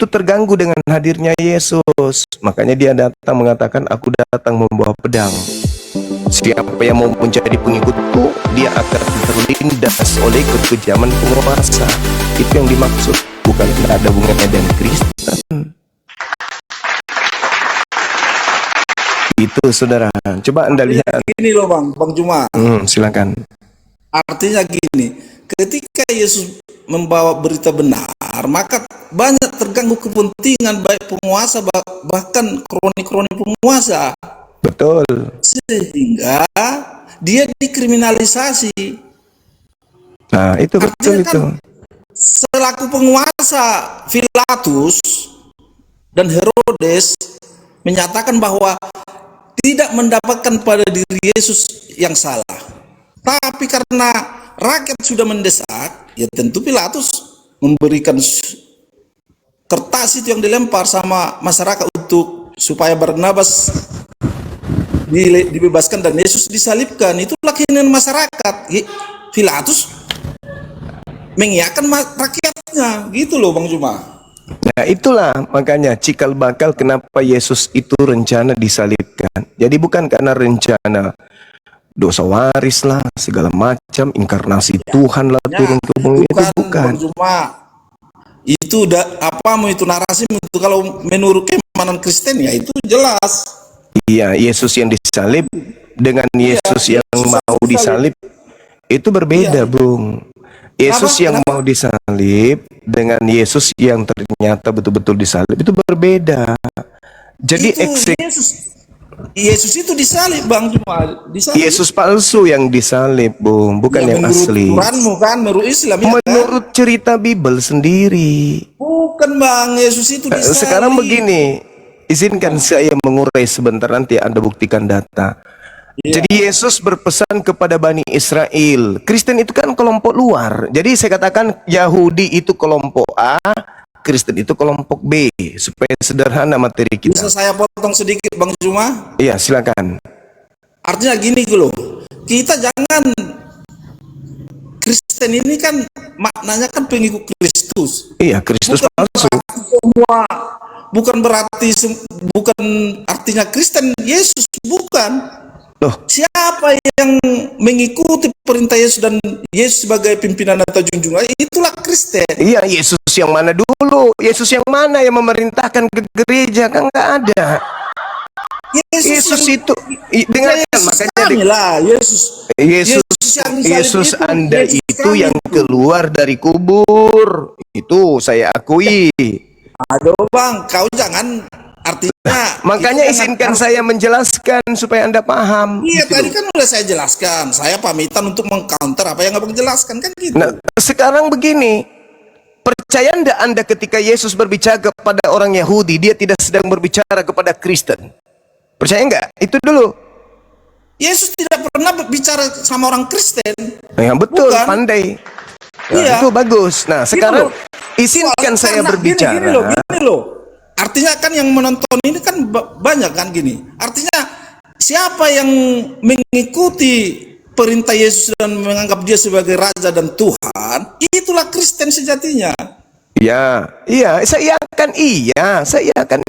itu terganggu dengan hadirnya Yesus. Makanya dia datang mengatakan, aku datang membawa pedang. Siapa yang mau menjadi pengikutku, dia akan terlindas oleh kekejaman penguasa. Itu yang dimaksud, bukan tidak ada hubungannya dengan Kristen. Itu saudara. Coba Anda lihat. Gini loh Bang Juma. Silakan. Artinya gini, ketika Yesus membawa berita benar, maka banyak terganggu kepentingan baik penguasa bahkan kroni-kroni penguasa. Betul. Sehingga dia dikriminalisasi. Nah, itu betul kan, itu. Selaku penguasa, Pilatus dan Herodes menyatakan bahwa tidak mendapatkan pada diri Yesus yang salah. Tapi karena rakyat sudah mendesak, ya tentu Pilatus memberikan kertas itu yang dilempar sama masyarakat untuk supaya Barnabas dibebaskan dan Yesus disalibkan. Itulah keinginan masyarakat. Pilatus mengiyakan rakyatnya, gitu loh Bang Juma. Nah itulah makanya cikal bakal kenapa Yesus itu rencana disalibkan. Jadi bukan karena rencana dosa waris lah, segala macam, inkarnasi Tuhan lah turun ke bumi, itu bukan. Cuma itu itu narasi itu kalau menurut keimanan Kristen ya itu jelas. Iya, Yesus yang disalib dengan Yesus yang mau disalib itu berbeda, Bung. Yesus yang mau disalib dengan Yesus yang ternyata betul-betul disalib itu berbeda. Jadi Yesus itu disalib Bang Juma. Yesus palsu yang disalib, Bung, bukan yang asli. Menurut kan, menurut Islam. Menurut cerita Bible sendiri. Bukan Bang, Yesus itu disalib. Sekarang begini, izinkan saya mengurai sebentar, nanti Anda buktikan data. Jadi Yesus berpesan kepada Bani Israel. Kristen itu kan kelompok luar. Jadi saya katakan Yahudi itu kelompok A, Kristen itu kelompok B, supaya sederhana materi kita. Bisa saya potong sedikit Bang Juma? Iya, silakan. Artinya gini loh, kita jangan, Kristen ini kan maknanya kan pengikut Kristus. Iya, Kristus palsu. Bukan artinya Kristen Yesus, bukan. Loh, siapa yang mengikuti perintah Yesus dan Yesus sebagai pimpinan atau junjungan, itulah Kristen. Iya, Yesus yang mana dulu? Yesus yang mana yang memerintahkan ke gereja? Kan nggak ada. Yesus itu dengarkan, makanya Yesus Anda itu yang keluar dari kubur. Itu saya akui. Aduh Bang, kau jangan. Artinya makanya izinkan saya menjelaskan supaya Anda paham. Iya, gitu. Tadi kan udah saya jelaskan. Saya pamitan untuk mengcounter apa yang Abang jelaskan kan gitu. Nah, sekarang begini. Percaya Anda ketika Yesus berbicara kepada orang Yahudi, dia tidak sedang berbicara kepada Kristen? Percaya enggak? Itu dulu. Yesus tidak pernah berbicara sama orang Kristen. Ya betul, bukan? Pandai. Nah, iya. Itu bagus. Nah, sekarang izinkan saya berbicara. Gini loh. Artinya kan yang menonton ini kan banyak kan gini. Artinya siapa yang mengikuti perintah Yesus dan menganggap dia sebagai Raja dan Tuhan, itulah Kristen sejatinya. Iya, saya akan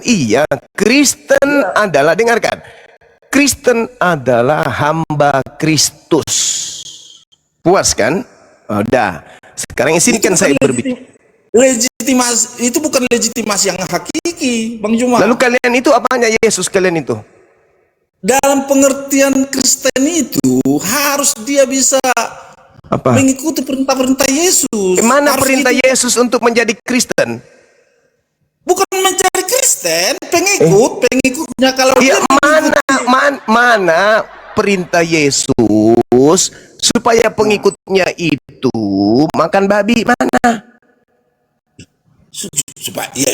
iya. Kristen adalah, dengarkan. Kristen adalah hamba Kristus. Puas kan? Udah. Sekarang izinkan saya berbicara. Legitimasi itu bukan legitimasi yang hakiki, Bang Juma. Lalu kalian itu apanya Yesus kalian itu? Dalam pengertian Kristen itu harus dia bisa mengikuti perintah-perintah Yesus. Mana perintah Yesus untuk menjadi Kristen? Bukan menjadi Kristen, pengikutnya. Kalau dia mana perintah Yesus supaya pengikutnya itu makan babi, mana? Supaya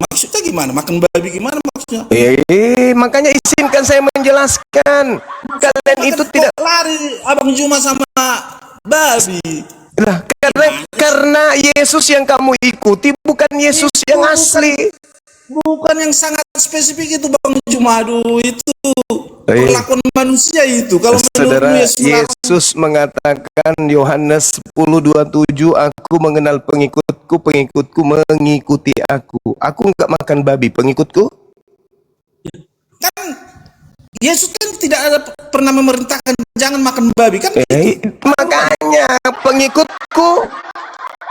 maksudnya gimana? Makan babi gimana maksudnya? Makanya izinkan saya menjelaskan. Kalian itu tidak lari Abang Juma sama babi. Nah, karena Yesus yang kamu ikuti bukan Yesus yang asli. Bukan yang sangat spesifik itu Bang Juma. Aduh, itu perlakuan manusia itu. Kalau saudara, Yesus mengatakan Yohanes 10:27, aku mengenal pengikutku pengikutku mengikuti aku. Aku enggak makan babi, pengikutku. Kan Yesus kan tidak ada pernah memerintahkan jangan makan babi kan? Makanya pengikutku.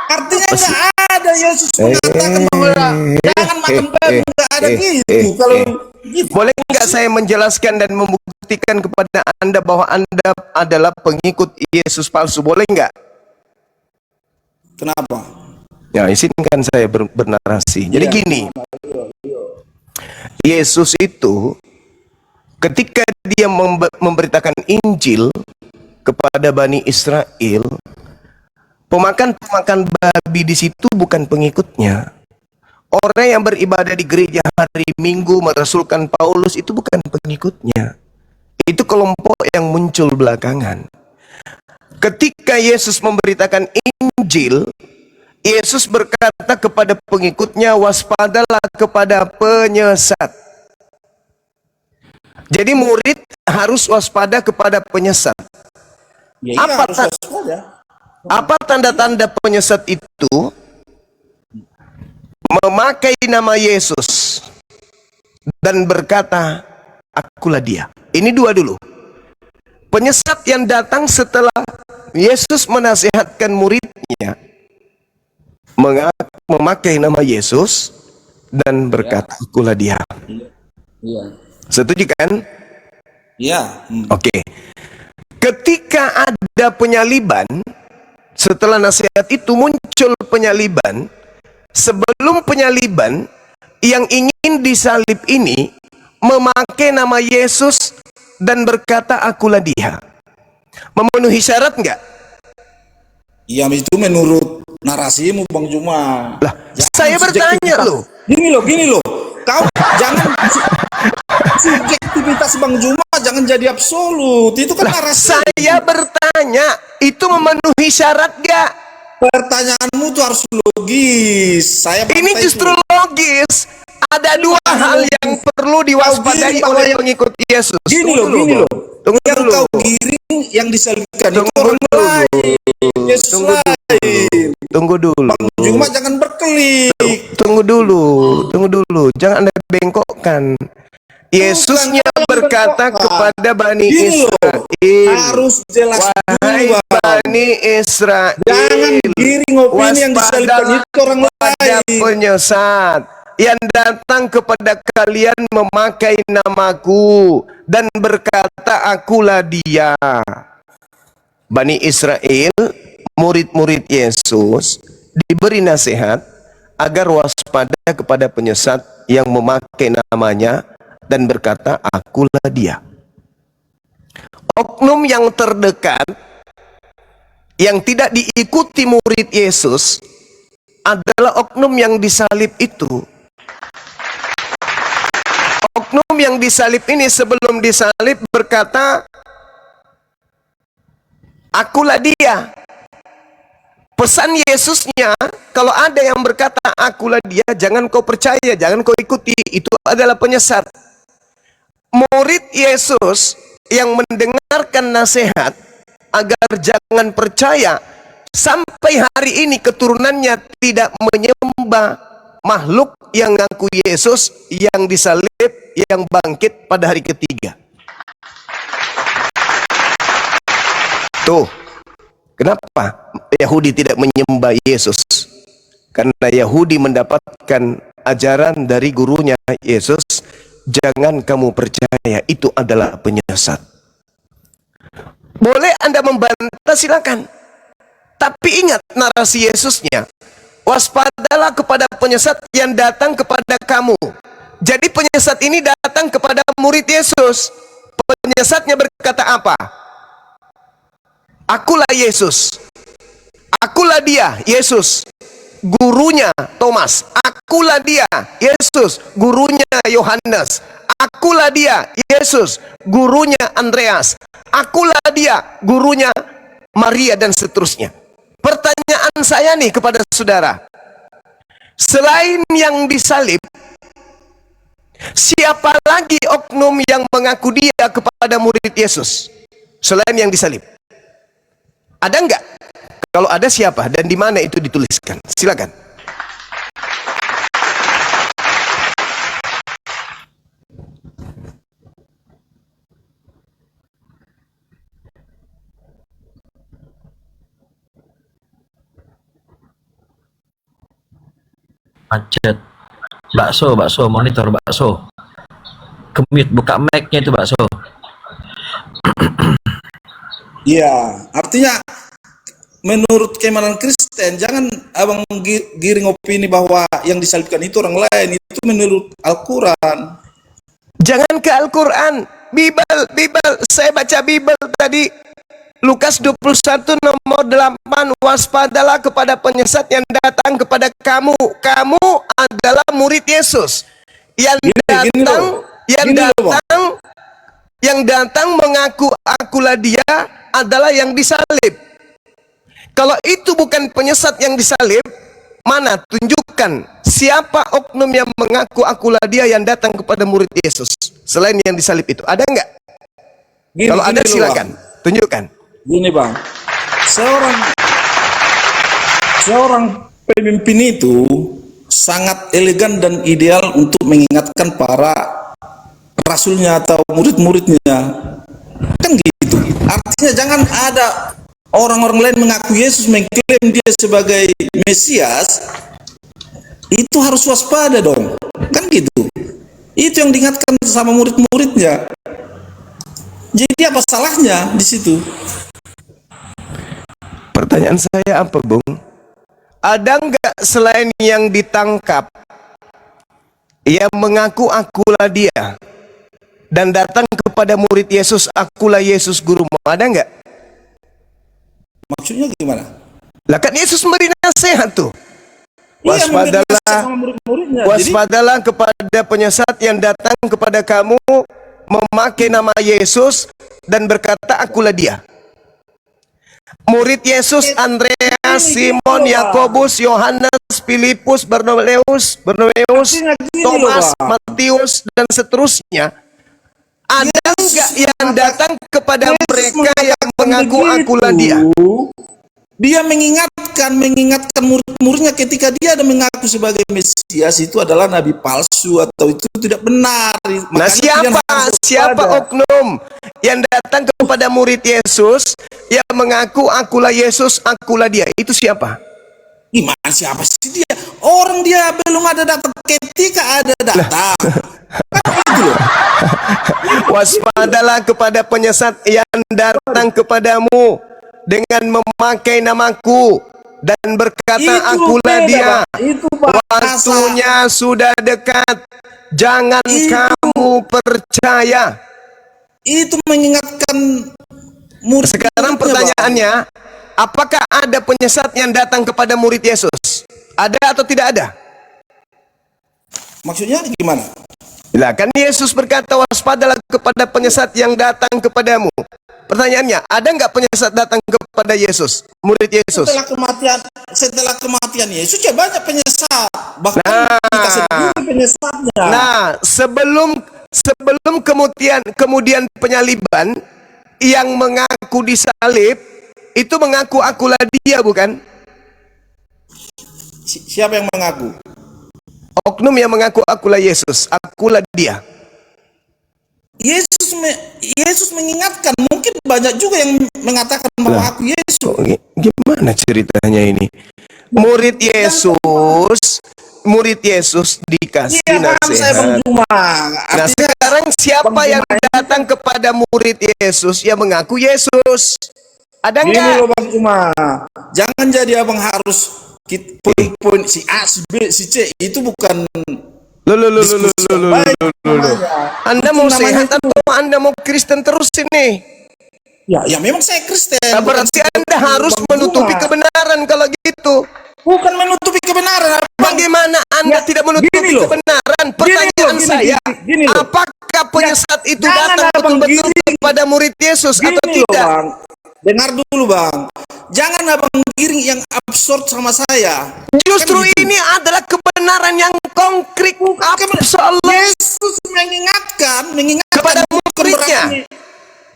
Artinya nggak ada Yesus mengatakan bahwa jangan makan babi, nggak ada gitu. Kalau gitu. Boleh nggak saya menjelaskan dan membuktikan kepada Anda bahwa Anda adalah pengikut Yesus palsu? Boleh nggak? Kenapa? Ya, izinkan saya bernarasi. Jadi gini, Yesus itu ketika dia memberitakan Injil kepada Bani Israel, pemakan babi di situ bukan pengikutnya. Orang yang beribadah di gereja hari Minggu merasulkan Paulus itu bukan pengikutnya. Itu kelompok yang muncul belakangan. Ketika Yesus memberitakan Injil, Yesus berkata kepada pengikutnya, waspadalah kepada penyesat. Jadi murid harus waspada kepada penyesat. Ya, Apa tanda-tanda penyesat itu? Memakai nama Yesus dan berkata, akulah dia. Ini dua dulu. Penyesat yang datang setelah Yesus menasihatkan muridnya memakai nama Yesus dan berkata, akulah dia. Iya. Setuju kan? Iya. Oke. Ketika ada penyaliban, setelah nasihat itu muncul penyaliban. Sebelum penyaliban, yang ingin disalib ini memakai nama Yesus dan berkata, akulah dia. Memenuhi syarat enggak? Iya, itu menurut narasimu Bang Juma. Lah, saya bertanya loh. Gini loh. Kau jangan subjektivitas Bang Juma jangan jadi absolut. Itu kan narasi. Saya bertanya, itu memenuhi syarat enggak? Pertanyaanmu tuh harus logis. Ini justru logis. Ada dua hal yang perlu diwaspadai oleh pengikut Yesus. Gini loh. Tunggu yang dulu. kau giring yang disalibkan itu Tunggu orang lain. Yesus lain. Tunggu dulu. Bang Juma jangan berkelit. Tunggu dulu. Jangan Anda bengkokkan. Yesusnya berkata kepada Bani Israel, harus jelas wahai dulu, Bani Israel, jangan giring opini yang disalibkan itu orang lain. Penyesat yang datang kepada kalian memakai namaku dan berkata, akulah dia. Bani Israel, murid-murid Yesus, diberi nasihat agar waspada kepada penyesat yang memakai namanya dan berkata, akulah dia. Oknum yang terdekat yang tidak diikuti murid Yesus adalah oknum yang disalib itu. Oknum yang disalib ini sebelum disalib berkata, akulah dia. Pesan Yesusnya, kalau ada yang berkata akulah dia, jangan kau percaya, jangan kau ikuti, itu adalah penyesat. Murid Yesus yang mendengarkan nasihat agar jangan percaya, sampai hari ini keturunannya tidak menyembah makhluk yang ngaku Yesus, yang disalib, yang bangkit pada hari ketiga. Tuh, kenapa Yahudi tidak menyembah Yesus? Karena Yahudi mendapatkan ajaran dari gurunya Yesus, jangan kamu percaya, itu adalah penyesat. Boleh Anda membantah, silakan. Tapi ingat narasi Yesusnya, waspadalah kepada penyesat yang datang kepada kamu. Jadi penyesat ini datang kepada murid Yesus. Penyesatnya berkata apa? Akulah Yesus. Akulah dia, Yesus. Gurunya Thomas. Akulah dia, Yesus. Gurunya Yohanes. Akulah dia, Yesus. Gurunya Andreas. Akulah dia, gurunya Maria, dan seterusnya. Pertanyaan saya nih kepada saudara, selain yang disalib, siapa lagi oknum yang mengaku dia kepada murid Yesus selain yang disalib? Ada enggak? Kalau ada, siapa dan di mana itu dituliskan? Silakan. Macet. Bakso, monitor bakso. Kemute, buka mic-nya itu bakso. Iya, artinya menurut keimanan Kristen jangan abang giring opini bahwa yang disalibkan itu orang lain, itu menurut Al-Quran. Jangan ke Al-Quran, Bible, saya baca Bible tadi. Lukas 21 nomor 8, waspadalah kepada penyesat yang datang kepada kamu. Kamu adalah murid Yesus. Yang datang mengaku akulah dia adalah yang disalib. Kalau itu bukan penyesat yang disalib, mana tunjukkan siapa oknum yang mengaku akulah dia yang datang kepada murid Yesus selain yang disalib itu? Ada enggak? Kalau ada silakan tunjukkan. Gini bang, seorang pemimpin itu sangat elegan dan ideal untuk mengingatkan para rasulnya atau murid-muridnya, kan gitu. Artinya jangan ada orang-orang lain mengaku Yesus, mengklaim dia sebagai Mesias, itu harus waspada dong, kan gitu. Itu yang diingatkan sama murid-muridnya. Jadi apa salahnya di situ? Pertanyaan saya apa, Bung? Ada nggak selain yang ditangkap yang mengaku akulah dia dan datang kepada murid Yesus, akulah Yesus gurumu? Ada nggak? Maksudnya gimana? Lah kan Yesus memberi nasihat tuh. Waspadalah kepada penyesat yang datang kepada kamu memakai nama Yesus dan berkata akulah dia. Murid Yesus Andreas, Simon, Yakobus, Yohanes, Filipus, Barnabas, Thomas, Matius dan seterusnya. Ada enggak yang datang kepada mereka yang mengaku akulah dia? Dia mengingatkan murid-muridnya ketika dia ada mengaku sebagai Mesias itu adalah nabi palsu atau itu tidak benar. Nah, siapa oknum yang datang kepada murid Yesus yang mengaku akulah Yesus, akulah dia? Itu siapa? Gimana siapa sih dia? Orang dia belum ada data, ketika ada data. Waspadalah kepada penyesat yang datang kepadamu dengan memakai namaku dan berkata akulah dia. Waktunya sudah dekat, jangan kamu percaya. Itu mengingatkan murid. Sekarang pertanyaannya, apakah ada penyesat yang datang kepada murid Yesus? Ada atau tidak ada? Maksudnya gimana? Lah kan Yesus berkata waspadalah kepada penyesat yang datang kepadamu. Pertanyaannya, ada nggak penyesat datang kepada Yesus, murid Yesus? Setelah kematian Yesus ya banyak penyesat. Bahkan kita sendiri penyesatnya. Nah, sebelum kemudian penyaliban, yang mengaku disalib itu mengaku akulah dia, bukan? Siapa yang mengaku? Oknum yang mengaku akulah Yesus, akulah dia. Yesus mengingatkan, mungkin banyak juga yang mengatakan bahwa aku Yesus. Gimana ceritanya ini? Murid Yesus dikasih nasihat. Nah, sekarang siapa yang datang kepada murid Yesus yang mengaku Yesus? Ada enggak? Bang Cuma, jangan jadi abang harus poin si A, si B, si C itu bukan. Anda mau sehat atau Anda mau Kristen terus ini? Ya memang saya Kristen. Nah, berarti Anda harus menutupi kebenaran kalau gitu. Bukan menutupi kebenaran. Bagaimana Anda tidak menutupi kebenaran? Pertanyaan saya, apakah penyesat itu datang betul-betul kepada murid Yesus atau tidak? Bang. Dengar dulu bang, jangan abang giring yang absurd sama saya. Justru kan ini adalah kebenaran yang konkret. Yesus mengingatkan kepada muridnya.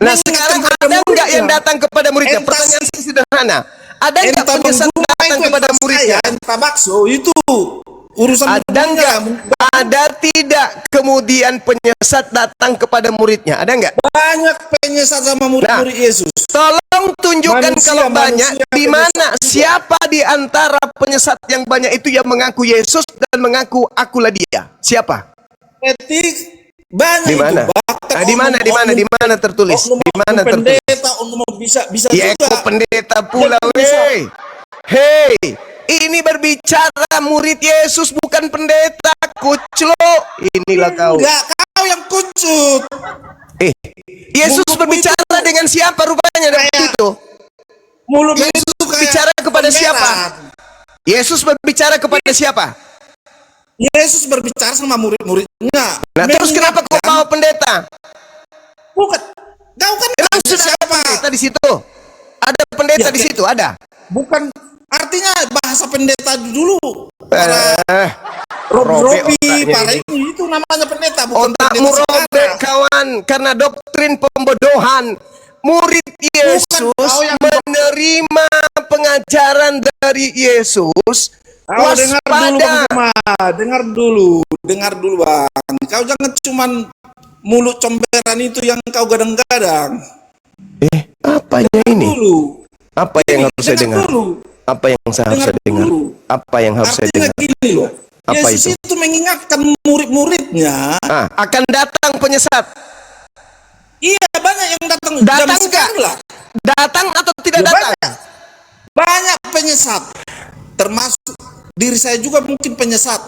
Nah, sekarang ada enggak yang datang kepada muridnya? Pertanyaan sederhana. Ada enggak penyesat datang kepada muridnya? Bakso itu Urusan Ada enggak? Ada tidak kemudian penyesat datang kepada muridnya? Ada enggak? banyak penyesat sama murid-murid Yesus. Tolong tunjukkan Manusia, kalau banyak manusia di mana siapa di antara penyesat yang banyak itu yang mengaku Yesus dan mengaku akulah dia? Siapa? Etik banyak Di mana? itu. Bahkan Di mana tertulis? Di mana tertulis? Pendeta bisa Ya, juga. kok pendeta pula, Ya, bisa. weh. Hei, ini berbicara murid Yesus bukan pendeta, kuclo. Inilah kau. Enggak, kau yang kuncut. Yesus Mulutmu berbicara dengan siapa rupanya dari itu? Mulut Yesus itu kayak berbicara kepada pemberan. siapa? Yesus berbicara kepada siapa? Yesus berbicara sama murid-muridnya. Nah, terus kenapa kau Mengingatkan- bawa pendeta? Bukan. Kau kan Emang tahu sudah ada siapa? pendeta di situ? Ada pendeta Ya, di situ, ada. Bukan artinya bahasa pendeta dulu. Para Eh, Robi, otaknya para ini. itu namanya pendeta, bukan Otakmu pendeta robek, sekarang. kawan, karena doktrin pembodohan. Murid Yesus kau yang menerima pengajaran dari Yesus. Kau dengar dulu, Waspada. Bang Juma. Dengar dulu, Bang. Kau jangan cuman mulut comberan itu yang kau gadang-gadang. Apanya ini? Dulu. Apa yang harus saya dengar? Dulu. Apa yang saya harus saya dengar? dulu. Apa yang harus saya Artinya dengar? gini loh. Apa Yesus itu? itu mengingatkan murid-muridnya. Akan datang penyesat. Iya, banyak yang datang. Datang Zaman enggak? sekarang lah. Datang atau tidak Ya, datang? Banyak penyesat. Termasuk diri saya juga mungkin penyesat.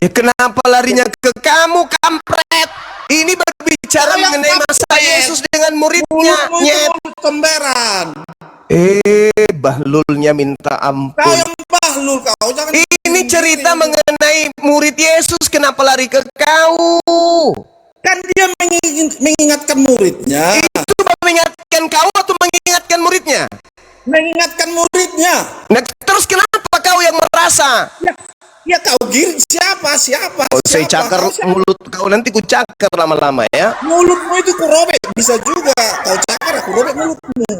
Kenapa larinya ke kamu, kampret? Ini berbicara Kau yang mengenai masa kampret. Yesus dengan muridnya. Mulutmu itu Nyet. mulut kemberan. Bahlulnya minta Kau ampun. yang bahlul kau. Jangan Ini cerita mengenai murid Yesus. Kenapa lari ke kau? Kan dia mengingatkan muridnya. Itu mengingatkan kau atau mengingatkan muridnya? Mengingatkan muridnya. Nah, terus kenapa kau yang merasa? Ya kau giring siapa? Saya cakar Kau siapa? mulut kau, nanti ku cakar lama-lama ya. Mulutmu itu ku robek. Bisa juga. Kau cakar aku robek mulutmu.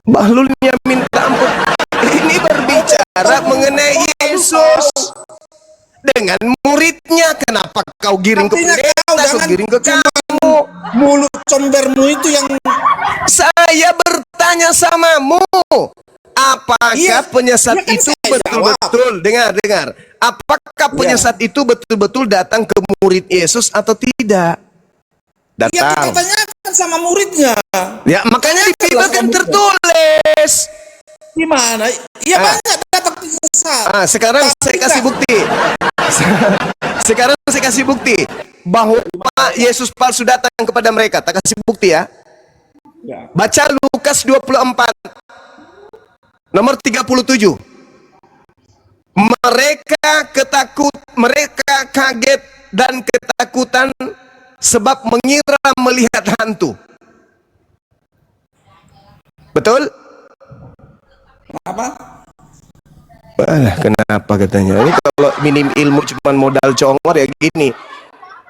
Bahlulnya minta ampun. Ini berbicara mengenai Yesus dengan muridnya. Kenapa kau giring ke Artinya pendeta, kau kau jangan giring ke kamu? Mulut combermu itu yang Saya bertanya samamu, apakah Iya, penyesat iya kan itu saya betul-betul, dengar, apakah penyesat itu betul-betul datang ke murid Yesus atau tidak? ya kita Datang. tanyakan sama muridnya. Ya, makanya di Bible kan tertulis. Gimana? Ya banyak datang penyesat. Sekarang saya kasih bukti. Sekarang saya kasih bukti bahwa Yesus palsu datang kepada mereka. Tak kasih bukti ya. Ya. Baca Lukas 24 nomor 37. Mereka kaget dan ketakutan sebab mengira melihat hantu. Betul? Apa? Kenapa katanya? Ini kalau minim ilmu cuma modal congor ya gini.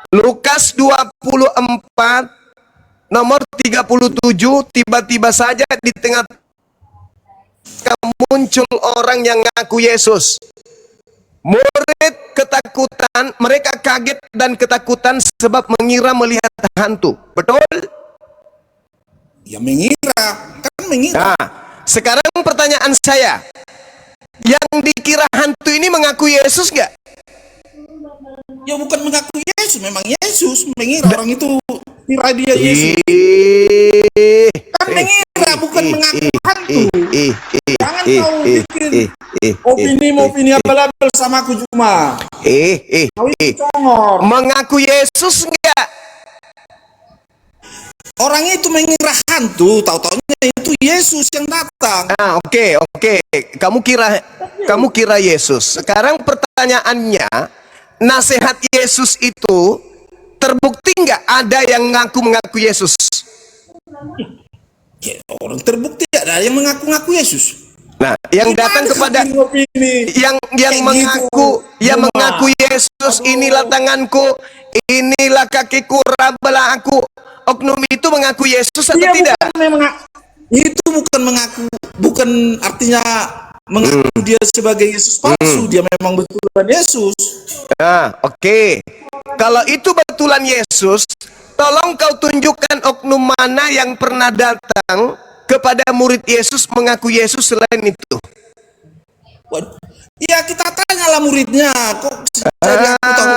Lukas 24 nomor 37, tiba-tiba saja di tengah muncul orang yang ngaku Yesus. Murid ketakutan, mereka kaget dan ketakutan sebab mengira melihat hantu. Betul? Ya mengira, kan mengira. Nah, sekarang pertanyaan saya, yang dikira hantu ini mengaku Yesus nggak? Ya bukan mengaku Yesus, memang Yesus mengira orang itu kira dia Yesus. Kan mengira, bukan mengaku hantu. Jangan kau bikin opini abal-abal sama aku cuma. Kau itu congor. Mengaku Yesus enggak? Orang itu mengira hantu, tahu-taunya itu Yesus yang datang. Oke. Kamu kira Yesus. Sekarang pertanyaannya, nasihat Yesus itu terbukti nggak ada yang mengaku Yesus? Ya, orang terbukti ada yang mengaku-ngaku Yesus. Nah, yang datang kepada yang mengaku Yesus, inilah tanganku, inilah kakiku, rabalah aku. Oknum itu mengaku Yesus atau tidak? Itu bukan mengaku, bukan artinya mengaku dia sebagai Yesus palsu, dia memang betulan Yesus. Nah, oke. Kalau itu betulan Yesus, tolong kau tunjukkan oknum mana yang pernah datang kepada murid Yesus mengaku Yesus selain itu. Waduh. Ya kita tanyalah muridnya, kok jadi aku tahu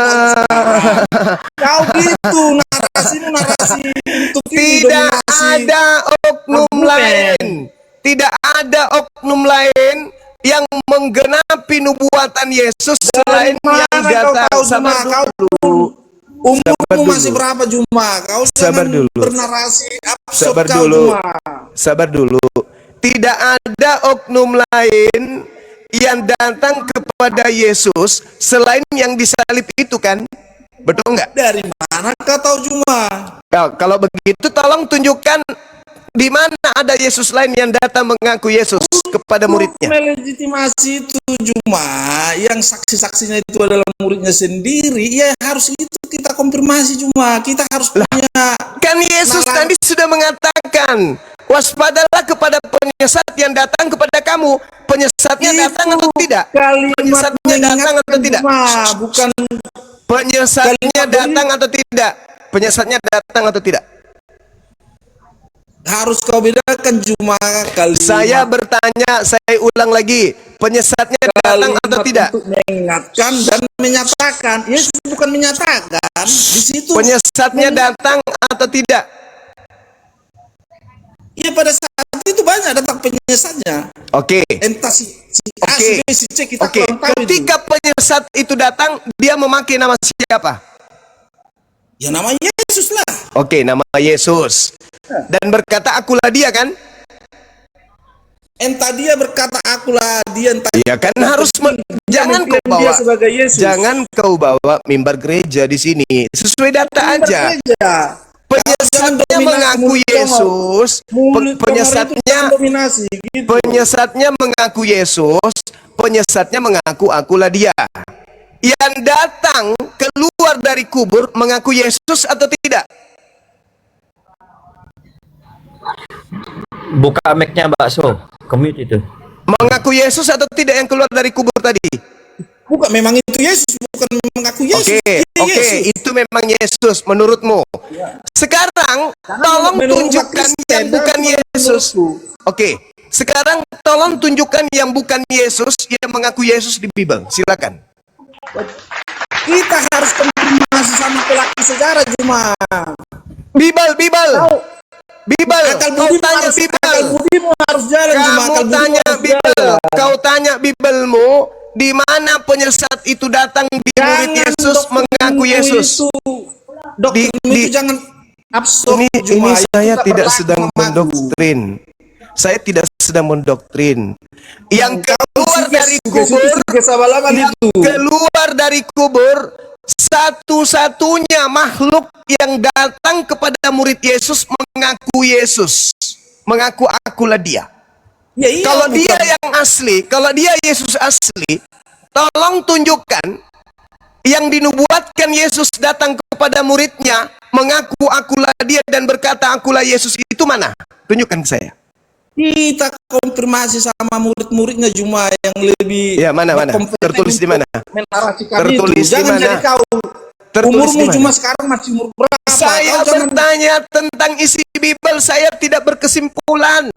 kau gitu narasimu narasi untuk Tidak ada oknum lain. Tidak ada oknum lain yang menggenapi nubuatan Yesus selain yang datang. Sabar dulu. Umurmu masih berapa Juma? Kau Sabar jangan dulu. bernarasi absurd Sabar kau, dulu. Juma. Sabar dulu. Tidak ada oknum lain yang datang kepada Yesus selain yang disalib itu kan? Betul nggak? Dari mana kau tahu Juma? Ya, kalau begitu tolong tunjukkan di mana ada Yesus lain yang datang mengaku Yesus kepada muridnya. Melegitimasi itu Juma, yang saksi-saksinya itu adalah muridnya sendiri, ya harus itu kita konfirmasi Juma. Kita harus punya. Kan Yesus tadi sudah mengatakan, waspadalah kepada penyesat yang datang kepada kamu. Penyesatnya datang atau tidak? Penyesatnya datang atau tidak? Juma, bukan Penyesatnya datang atau tidak? Penyesatnya datang atau tidak? harus kau bedakan Juma kalimat. Saya bertanya, saya ulang lagi, penyesatnya datang atau tidak? Untuk mengingatkan dan menyatakan. Yesus bukan menyatakan di situ. Penyesatnya datang atau tidak? Ya pada saat itu banyak datang penyesatnya. Oke. Entah si A, Oke. si B, si C, kita Oke, kurang tahu itu. ketika penyesat itu datang, dia memakai nama siapa? Ya nama Yesus lah. Oke, nama Yesus. Dan berkata, akulah dia kan? Entah dia berkata akulah dia, entah Iya kan harus jangan kau mengklaim dia bawa sebagai Yesus. jangan kau bawa mimbar gereja di sini. Sesuai data aja. Berbeda. Penyesatnya mengaku Yesus, penyesatnya dominasi gitu. penyesatnya mengaku Yesus, penyesatnya mengaku akulah dia. Yang datang keluar dari kubur mengaku Yesus atau tidak? Buka mic-nya bakso. Commute itu. Mengaku Yesus atau tidak yang keluar dari kubur tadi? Bukan memang itu Yesus, bukan mengaku Yesus. Oke, Iya, oke, Yesus. itu memang Yesus menurutmu. Sekarang tolong menurut tunjukkan Kristen, yang bukan dan Yesus. menurutku. Oke, sekarang tolong tunjukkan yang bukan Yesus yang mengaku Yesus di Bible. Silakan. Kita harus konfirmasi sama pelaku sejarah Juma. Bible. Akal Kau budimu tanya harus, Bible. akal budimu harus jalan Juma. Kamu Akal budimu tanya harus Bible. jalan. Kau tanya Biblemu di mana penyesat itu datang di murid Yesus mengaku Yesus. Doktrin Di- itu jangan absurd Ini Juma. Itu saya tak tidak berlaku sedang sama aku. mendoktrin. Saya tidak sedang mendoktrin. Yang Kau keluar suges- dari suges- kubur, suges abal-abal yang itu. keluar dari kubur, satu-satunya makhluk yang datang kepada murid Yesus mengaku Yesus, mengaku akulah dia. Ya, iya, Kalau bukan. dia yang asli, kalau dia Yesus asli, tolong tunjukkan yang dinubuatkan Yesus datang kepada muridnya, mengaku akulah dia dan berkata akulah Yesus, itu mana? Tunjukkan ke saya. Kita konfirmasi sama murid-muridnya Juma yang lebih Ya, mana? berkompeten Tertulis di untuk mana? menarasikan Tertulis itu. di Jangan mana? jadi kau. Tertulis Umurmu di mana? cuma sekarang masih umur berapa? Saya Kau jangan- bertanya tentang isi Bible, saya tidak berkesimpulan.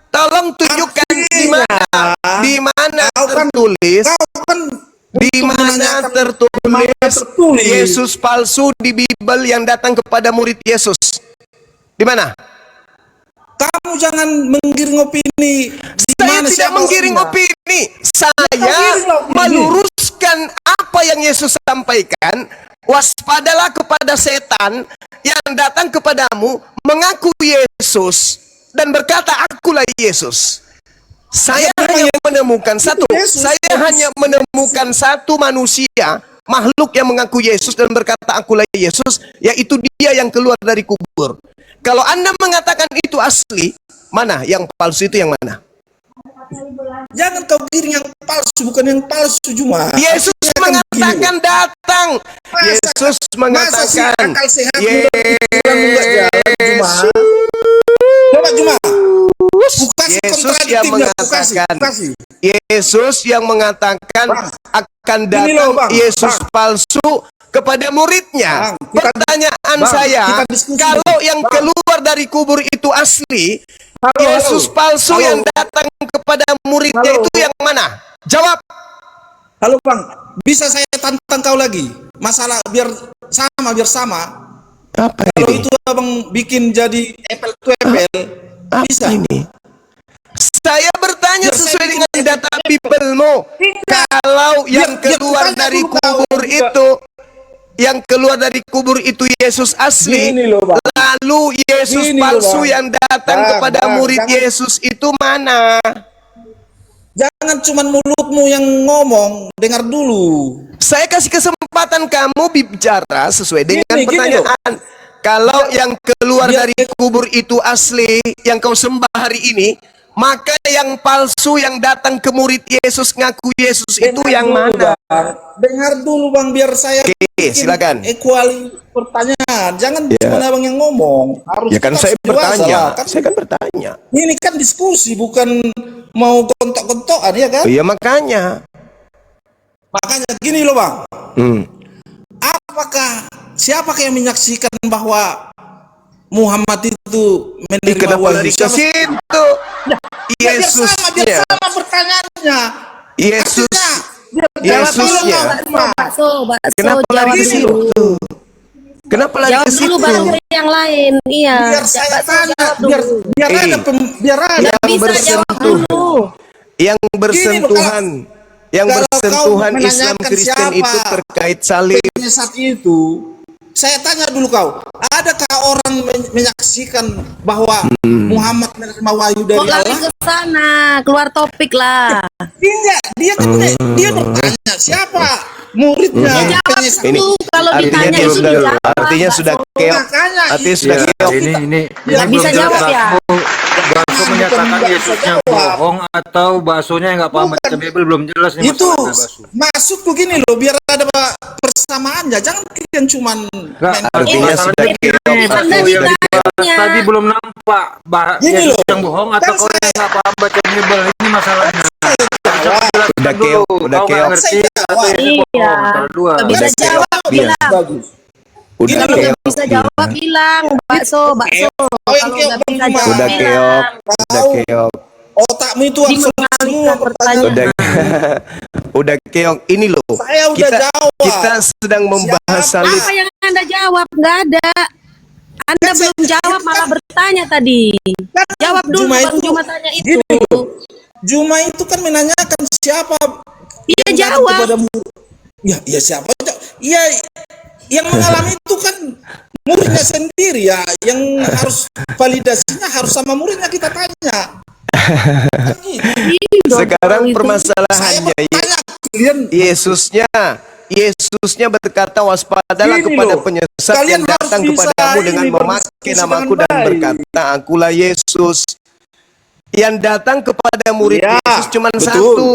Tolong tunjukkan di mana, di mana Kau kan- tertulis, Kau kan di untuk mana menanyakan tertulis tertulis. Yesus palsu di Bible yang datang kepada murid Yesus. Di mana? Kamu jangan menggiring opini. Di Saya mana tidak siapa menggiring orangnya? opini. Saya Menggiringlah opini. meluruskan apa yang Yesus sampaikan. Waspadalah kepada setan yang datang kepadamu mengaku Yesus dan berkata akulah Yesus. Saya hanya menemukan satu. Yesus. Saya hanya menemukan satu manusia, makhluk yang mengaku Yesus dan berkata akulah Yesus, yaitu dia yang keluar dari kubur. Kalau Anda mengatakan itu asli, mana yang palsu itu yang mana? Jangan kau giring yang palsu, bukan yang palsu Juma. Yesus Artinya kan mengatakan datang. Masa- Yesus masa sih mengatakan akal sehat muda pikiranmu nggak jalan, Juma? Yesus. Coba Juma. Bukasi Yesus kontradiktif yang nggak? Bukasi, mengatakan bukasi. Yesus yang mengatakan Bang, akan gini loh, datang Bang. Yesus Bang. palsu kepada muridnya. Bang, kita- Pertanyaan Bang, saya, kita diskusi. kalau yang Bang. keluar dari kubur itu asli, Halo, Yesus halo. palsu Halo. yang datang kepada muridnya Halo. itu yang mana? Jawab. Halo Bang, bisa saya tantang kau lagi? Masalah biar sama. Apa Kalau ini? itu Abang bikin jadi apple to apple, Apa bisa. ini? Saya bertanya Biar sesuai saya dengan bikin data Biblemu. Kalau yang biar keluar kutanya dari dulu kau kubur juga. itu, yang keluar dari kubur itu Yesus asli, Gini loh, Bang. lalu Yesus Gini loh, palsu Bang. yang datang Bang, kepada Bang, murid jangan- Yesus itu mana? Jangan cuman mulutmu yang ngomong, dengar dulu. Saya kasih kesempatan kamu bicara sesuai dengan Gini pertanyaan. Kalau yang keluar Biar- dari kubur itu asli, yang kau sembah hari ini, maka yang palsu yang datang ke murid Yesus ngaku Yesus itu Dengar yang dulu, mana? Bang. Dengar dulu Bang, biar saya Oke, bikin silakan. equali pertanyaan. Jangan Ya. cuma Abang yang ngomong. Harus Ya kan kita saya harus dewasa bertanya, lah. Kan saya kan bertanya. ini kan diskusi, bukan mau kontok-kontokan ya kan? Iya makanya. Makanya gini loh Bang. Hmm. Siapakah yang menyaksikan bahwa Muhammad itu menerima Kenapa lari wahyu? ke situ? Biar Yesusnya, sama pertanyaannya. Yesus, Biar Yesusnya. Bakso, Kenapa lari jawab ke dulu. situ? Kenapa lari Jawab ke dulu situ? baru ke yang lain. Iya. Biar saya Bakso, tanya, jawab biar dulu. biar Eh. ada biar ada. Yang Bisa jawab bersentuh, dulu. yang bersentuhan, yang kalau kau bersentuhan Islam menanyakan Kristen siapa itu terkait salib. Saat itu saya tanya dulu kau, adakah orang menyaksikan bahwa Muhammad menerima wahyu dari Kok lari Allah? ke sana? Keluar topik lah. Dia kan dia bertanya siapa muridnya Ya jawab penyesat. Ini dulu. Kalau artinya ditanya dia itu sudah, dijawab. artinya sudah Bakso. keok, Makanya artinya sudah Ya, keok. ini Nggak bisa belum jawab jelas. ya? Bakso menyatakan bukan Yesusnya jawab. bohong atau baksonya yang nggak paham baca Bible, belum jelas nih Itu masalahnya bakso. maksudku gini loh, biar ada persamaannya, jangan kalian cuman Nggak, main- Artinya masalahnya sudah gini, keok. bakso Anda yang ditanya. dibahas tadi belum nampak Gini Yesus loh, yang bohong atau kan orang yang nggak paham baca Bible, ini masalahnya. Udah keok, udah Kau nggak keok. ngerti atau Yesus Iya. bohong, antara dua. Nggak bisa Udah jawab keok. bilang. bagus. Udah Kalau nggak keok. bisa jawab bilang bakso. Oh, yang Kalau keok nggak bisa cuma- jawab Udah keok, bilang. udah keok. Otakmu itu absolut semua Dimengalihkan pertanyaan. Udah udah keok. Ini loh. Saya udah jawab. Kita sedang membahas Siapa? salib. Apa yang Anda jawab? Nggak ada. Anda Kan saya- belum jawab, kan- malah bertanya tadi. Kan Jawab dulu, Juma Bang itu- Juma tanya itu. Gini, Juma itu kan menanyakan siapa Iya, yang datang jawab. kepada ya siapa? Ya yang mengalami itu kan muridnya sendiri ya, yang harus validasinya harus sama muridnya kita tanya. Kan gitu. Ih, dong, Sekarang itu. Saya permasalahannya bertanya kalian Yesusnya berkata waspadalah Gini kepada loh, penyesat kalian yang datang harus bisa kepadamu dengan ini, memakai berdiskusi namaku dengan dan baik. berkata akulah Yesus. Yang datang kepada murid Ya, Yesus cuma betul. satu,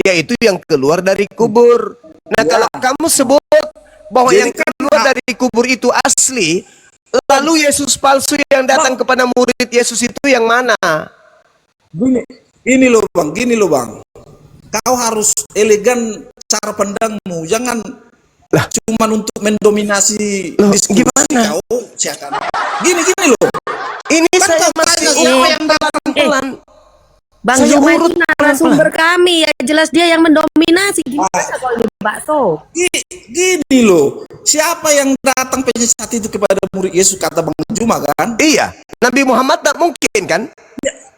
yaitu yang keluar dari kubur. Nah kalau kamu sebut bahwa Jadi yang kan- keluar dari kubur itu asli, lalu Yesus palsu yang datang kepada murid Yesus itu yang mana? gini loh bang, kau harus elegan cara pandangmu, jangan Lah. cuman untuk mendominasi Loh, diskusi. gimana? Kau siakan. Gini loh. Ini Kan saya kau masih tanya siapa yang pelan-pelan. Bang Saya Juma urut itu narasumber kami ya, jelas dia yang mendominasi. Gimana kalau ini bakso? Gini loh, siapa yang datang penyesat itu kepada murid Yesus, kata Bang Juma kan? Iya, Nabi Muhammad tak mungkin kan?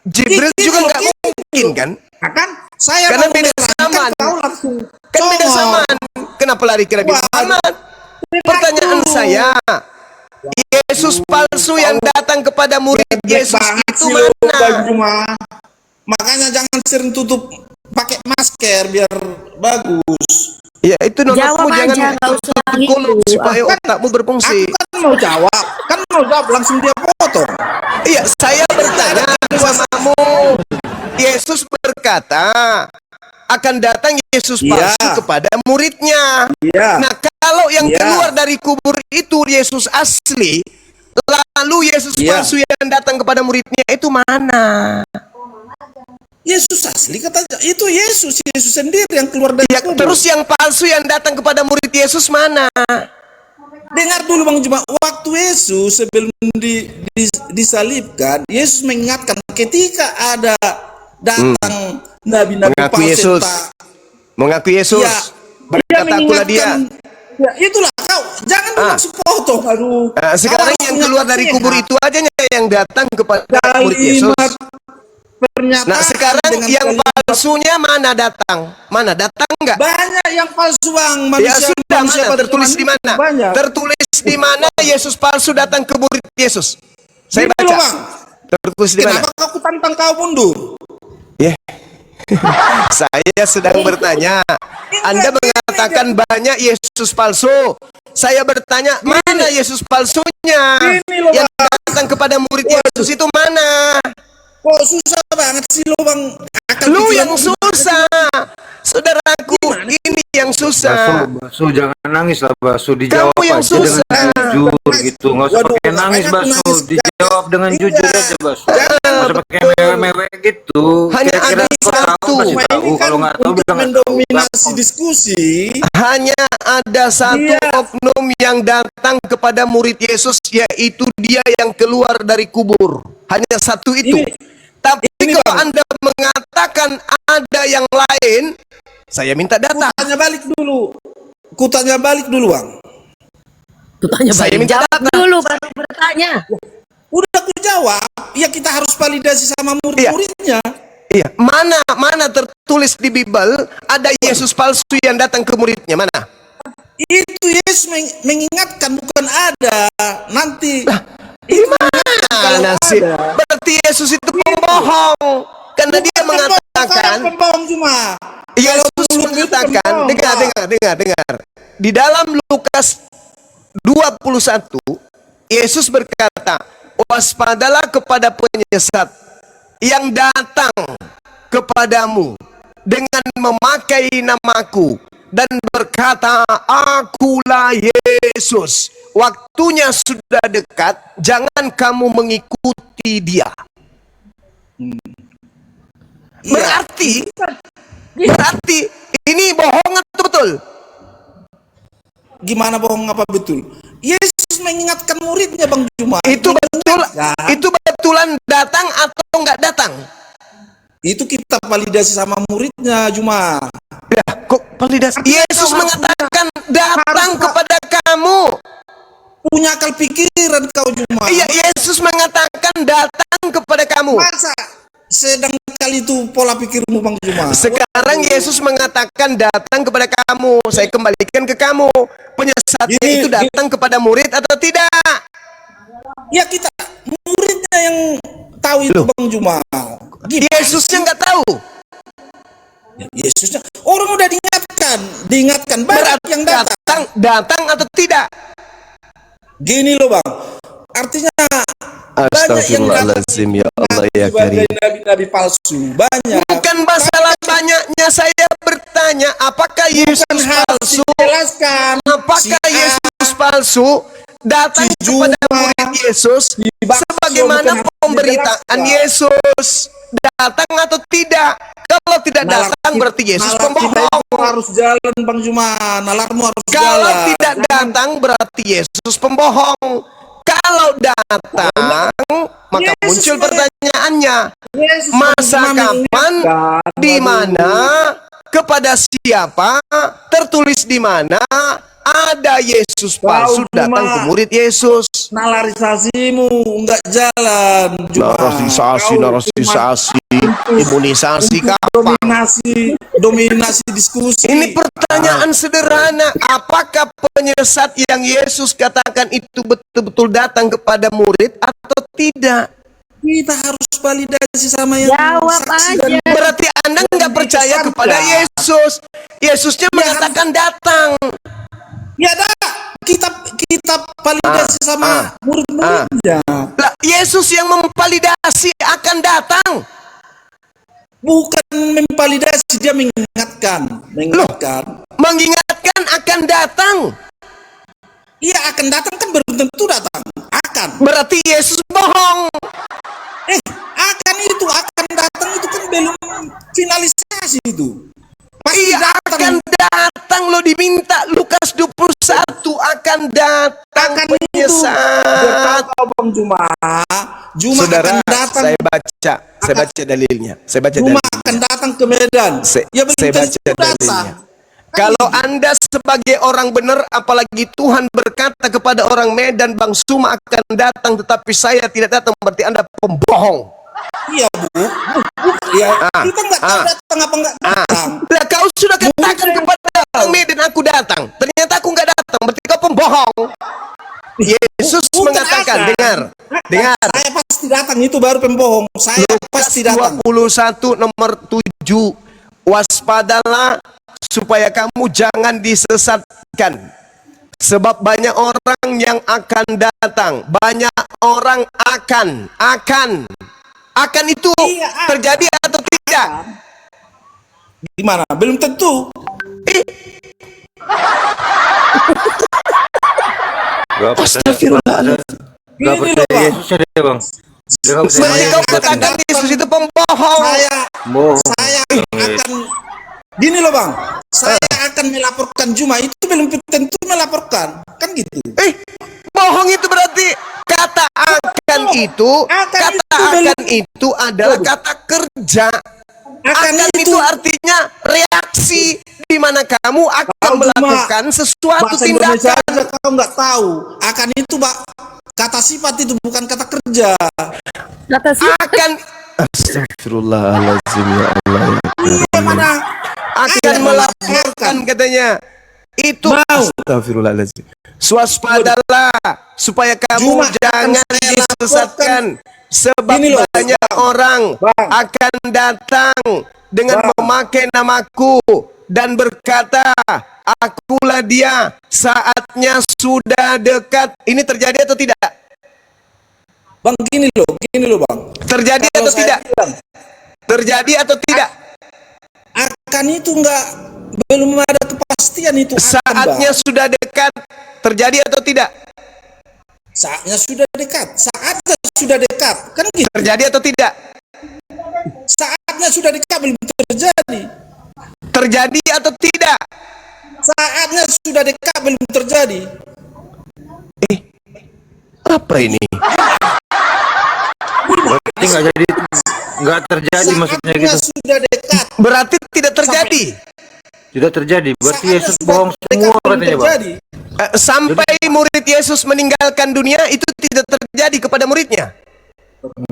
Jibril Gini juga loh, nggak gini mungkin kan? Nah, kan saya Karena mau beda menerangkan, zaman. kau langsung Kan beda congol. zaman. Kenapa lari ke Nabi Wah, Muhammad? Pertanyaan saya, Yesus palsu yang datang kepada murid Yesus Banget itu sih lo, Bang mana? Juma. Makanya jangan sering tutup pakai masker biar bagus. Ya itu Jawab nontonmu aja, jangan nggak usah tutup kolom gitu. supaya otakmu berfungsi. Aku kan mau jawab langsung dia potong. Iya, saya bertanya samamu. Yesus berkata, akan datang Yesus Iya. palsu kepada muridnya. Iya. Nah, kalau yang Iya. keluar dari kubur itu Yesus asli, lalu Yesus Iya. palsu yang datang kepada muridnya itu mana? Yesus asli katanya. Itu Yesus sendiri yang keluar dari Ya, kubur. terus yang palsu yang datang kepada murid Yesus mana? Dengar dulu Bang Juma, waktu Yesus sebelum disalibkan, Yesus mengingatkan ketika ada datang nabi-nabi Mengaku palsu, Yesus. Mengaku Yesus. Ya, Berkata akulah dia. Ya, itulah kau. Jangan masuk potong. Aduh. Sekarang Kau yang harus keluar dari kubur punya itu aja yang datang kepada murid Yesus. kalimat pernyataan Nah, sekarang dengan yang kalimat. palsunya mana datang? Mana datang enggak? Banyak yang palsu Bang. Ya sudah, manusia mana? pada Tertulis zaman di itu mana? banyak. Tertulis di mana Yesus palsu datang ke murid Yesus? Saya Gini loh, baca. Bang. Tertulis di mana? Kenapa kau tantang kau mundur? Ya. Saya sedang bertanya. Anda mengatakan banyak Yesus palsu. Saya bertanya, mana Yesus palsunya? Gini loh, Yang Bang. datang kepada murid Yesus itu mana? Kok susah banget sih lo Bang? Lu yang susah. Saudaraku, ini yang susah. Baso, jangan nangis lah Baso, dijawab Kamu yang aja dengan susah. jujur gitu, nggak usah Waduh, pakai nangis ngapain aku Baso, nangis? dijawab dengan Iya. jujur aja Baso, Jangan. nggak usah pakai mewek-mewek gitu. Hanya Kira-kira ada kau tahu satu. kasih Cuma tahu, ini kan kalau nggak tahu untuk bilang nggak tahu. mendominasi diskusi. Hanya ada satu Iya. oknum yang datang kepada murid Yesus, yaitu dia yang keluar dari kubur. Hanya satu itu. Tapi ini, kalau Bang. Anda mengatakan ada yang lain, saya minta data. Kutanya balik dulu Bang. Tanya Saya balik, minta jawab data. dulu baru bertanya. Udah aku jawab. Ya kita harus validasi sama murid-muridnya. Iya, mana tertulis di Bible ada Yesus palsu yang datang ke muridnya, mana? Itu Yesus mengingatkan, bukan ada. Nanti Mana sih? Berarti Yesus itu pembohong. Karena dia mengatakan, pembohong cuma. Yesus mengatakan, dengar. Di dalam Lukas 21, Yesus berkata, waspadalah kepada penyesat yang datang kepadamu dengan memakai namaku dan berkata, akulah Yesus. Waktunya sudah dekat, jangan kamu mengikuti dia. Berarti ini bohong atau betul? Gimana bohong apa betul? Yesus mengingatkan muridnya Bang Juma. Itu betul, itu betulan datang atau enggak datang? Itu kita validasi sama muridnya Juma. Ya, kok validasi? Yesus mengatakan datang kepada kamu. Punya akal pikiran kau Juma. Iya, Yesus mengatakan datang kepada kamu. Masa sedang kali itu pola pikirmu Bang Juma. Sekarang Yesus mengatakan datang kepada kamu. Saya kembalikan ke kamu. Penyesatnya Gini, itu datang kepada murid atau tidak? Ya kita muridnya yang tahu itu Loh. Bang Juma. Yesusnya nggak tahu. Yesusnya orang udah diingatkan banyak yang datang. datang atau tidak? Gini loh Bang. Artinya banyak yang datang Astagfirullahaladzim, ya Allah ya sebagai Karim. nabi-nabi palsu. Banyak. Bukan masalah banyaknya, saya bertanya, apakah Yesus palsu? Jelaskan. Apakah Yesus palsu datang Si kepada Juma, murid Yesus bakso, sebagaimana bukan harus pemberitaan dijelaskan. Yesus datang atau tidak? Kalau tidak datang berarti Yesus pembohong. Harus jalan Bang Juma. Nalarmu harus Kalau jalan. tidak datang berarti Yesus pembohong. Kalau datang, maka Yesus muncul sebagai- pertanyaannya, Yesus masa cuma kapan, mengingatkan, di mana, kepada siapa, tertulis di mana ada Yesus palsu Kau datang cuma- ke murid Yesus. Nalarisasimu enggak jalan Juma. Narasisasi, imunisasi apa? Dominasi diskusi. Ini pertanyaan sederhana. Apakah penyesat yang Yesus katakan itu betul-betul datang kepada murid atau tidak? Kita harus validasi sama yang Jawab saksi aja. dan- Berarti Anda nggak percaya Saja. kepada Yesus. Yesusnya mengatakan datang. Ya dah, kita validasi sama murid-muridnya. Lah, Yesus yang memvalidasi akan datang. Bukan memvalidasi, dia mengingatkan. Mengingatkan akan datang. Iya akan datang kan belum tentu datang. Akan. Berarti Yesus bohong. Akan datang itu kan belum finalisasi itu. Pasti Iya akan datang lo, diminta Lukas 21 akan datang Akan penyesat. Bang Juma. Juma Saudara, akan datang. saya baca dalilnya. Saya baca Juma dalilnya. akan datang ke Medan. Ya belum Saya baca tentu datang. dalilnya. Kalau Anda sebagai orang benar, apalagi Tuhan berkata kepada orang Medan, Bang Suma akan datang, tetapi saya tidak datang, berarti Anda pembohong. Iya Bu. Iya. Kita nggak tahu datang apa nggak datang. Nah, kau sudah katakan kepada orang Medan, aku datang. Ternyata aku nggak datang, berarti kau pembohong. Yesus Bukan mengatakan, akan. dengar. Saya pasti datang, itu baru pembohong. Saya pasti datang. 21 nomor 7. Waspadalah supaya kamu jangan disesatkan. Sebab banyak orang yang akan datang. Banyak orang akan itu Iya, akan. terjadi atau tidak? Gimana? Belum tentu. Gak Astagfirullahaladzim. Gak Gini percaya loh, Bang. Yesus ya dia, Bang. Dia gak percaya Berarti Saya kau Yesus. akan katakan datang. Yesus itu pembohong. Bohong. Saya akan gini loh Bang. Saya akan melaporkan Juma, itu belum tentu melaporkan. Kan gitu. Bohong itu berarti kata akan itu, itu adalah kata kerja. Akan itu artinya reaksi di mana kamu akan Kau cuma melakukan sesuatu bahasa Indonesia tindakan. aja kau nggak tahu. Akan itu kata sifat itu, bukan kata kerja. Kata sih. Akan Astagfirullahaladzim, ya Allah. Iya mana? Akan melaporkan katanya. Itu Mau. Astagfirullahaladzim. Suaspadalah supaya kamu Juma jangan akan saya disesatkan, sebab Gini loh, banyak orang Bang. akan datang dengan Bang. memakai namaku dan berkata, akulah dia, saatnya sudah dekat. Ini terjadi atau tidak? Bang, gini loh Bang. Terjadi Kalau atau saya tidak? bilang, Terjadi atau tidak? akan itu belum ada kepastian itu. Saatnya sudah dekat. Terjadi atau tidak? Saatnya sudah dekat. Saatnya sudah dekat. Kan gitu. Terjadi atau tidak? Saatnya sudah dekat, belum terjadi. Terjadi atau tidak? Saatnya sudah dekat, belum terjadi. Apa ini? Berarti gak terjadi maksudnya Saatnya gitu. sudah dekat. Berarti tidak terjadi. Tidak terjadi. Berarti Saatnya Yesus sudah bohong dekat, semua belum katanya, Bang. terjadi. Sampai murid Yesus meninggalkan dunia, itu tidak terjadi kepada muridnya.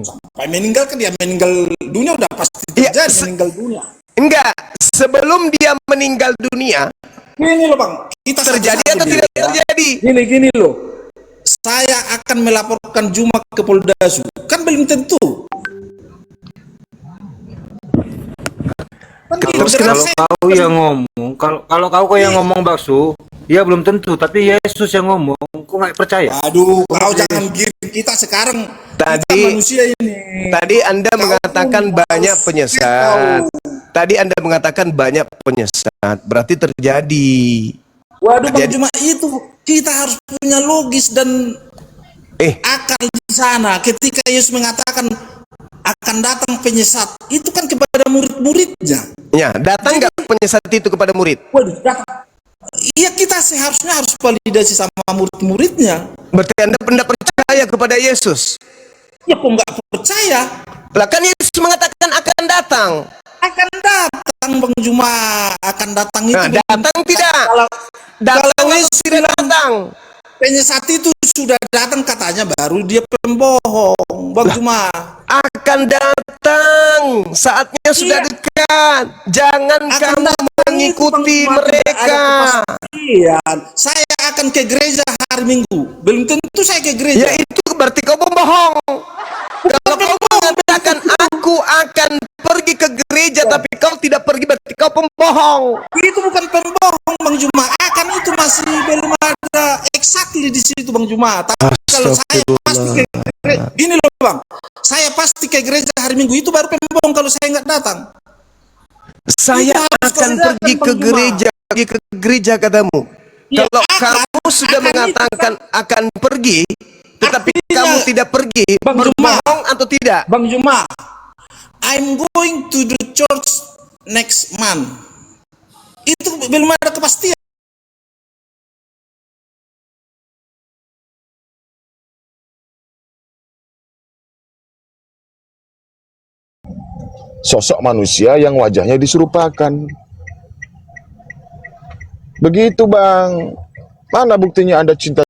Sampai meninggalkan, dia meninggal dunia udah pasti Iya, terjadi, meninggal dunia. Enggak, sebelum dia meninggal dunia, Gini loh Bang, kita terjadi satu-satu atau dulu tidak ya. terjadi? Gini loh. Saya akan melaporkan Juma ke Poldasu. Kan belum tentu. Kan gitu, Terus dengan kenapa saya- Kau yang ngomong, kalau kau yang ngomong bakso, ya belum tentu. Tapi Yesus yang ngomong, kau nggak percaya? Aduh, kau jangan giring kita sekarang. Kita Tadi- manusia ini. Tadi Anda Kau mengatakan pun banyak harus penyesat. tahu. Tadi Anda mengatakan banyak penyesat, berarti terjadi. Waduh Bang, Jadi- cuma itu kita harus punya logis dan akal di sana. Ketika Yesus mengatakan akan datang penyesat, itu kan kepada murid-muridnya. Ya, datang nggak penyesat itu kepada murid? Waduh, datang. Iya, kita seharusnya harus validasi sama murid-muridnya. Berarti Anda tidak percaya kepada Yesus. Ya kok nggak percaya? Lah kan Yesus mengatakan akan datang. Akan datang Bang Juma, akan datang itu. Nah, datang tidak? Kalau Datang Kalau atau tidak datang? penyesat itu sudah datang katanya, baru dia pembohong Bang Juma. Akan datang, saatnya sudah Iya. dekat. Jangan Akan kamu datang itu, mengikuti Bang Juma, tidak mereka. ada kepastian. Saya akan ke gereja hari Minggu. Belum tentu saya ke Ya gereja. itu berarti kau pembohong. Kalau kau mengatakan aku akan pergi ke gereja tapi kau tidak pergi, berarti kau pembohong. Itu bukan pembohong Bang Juma. Akan itu masih belum ada exactly di situ Bang Juma. Tapi kalau saya pasti ke gereja, gini loh Bang, saya pasti ke gereja hari Minggu, itu baru pembohong kalau saya nggak datang. Saya Itu harus akan kau pergi datang, ke Bang Juma. gereja, pergi ke gereja katamu. Ya, Kalau akan. kamu sudah Akan itu mengatakan akan pergi, tetapi Artinya, kamu tidak pergi, Bang Juma. berbohong atau tidak? Bang Juma, I'm going to the church next month. Itu belum ada kepastian. Sosok manusia yang wajahnya diserupakan. Begitu Bang, mana buktinya Anda cinta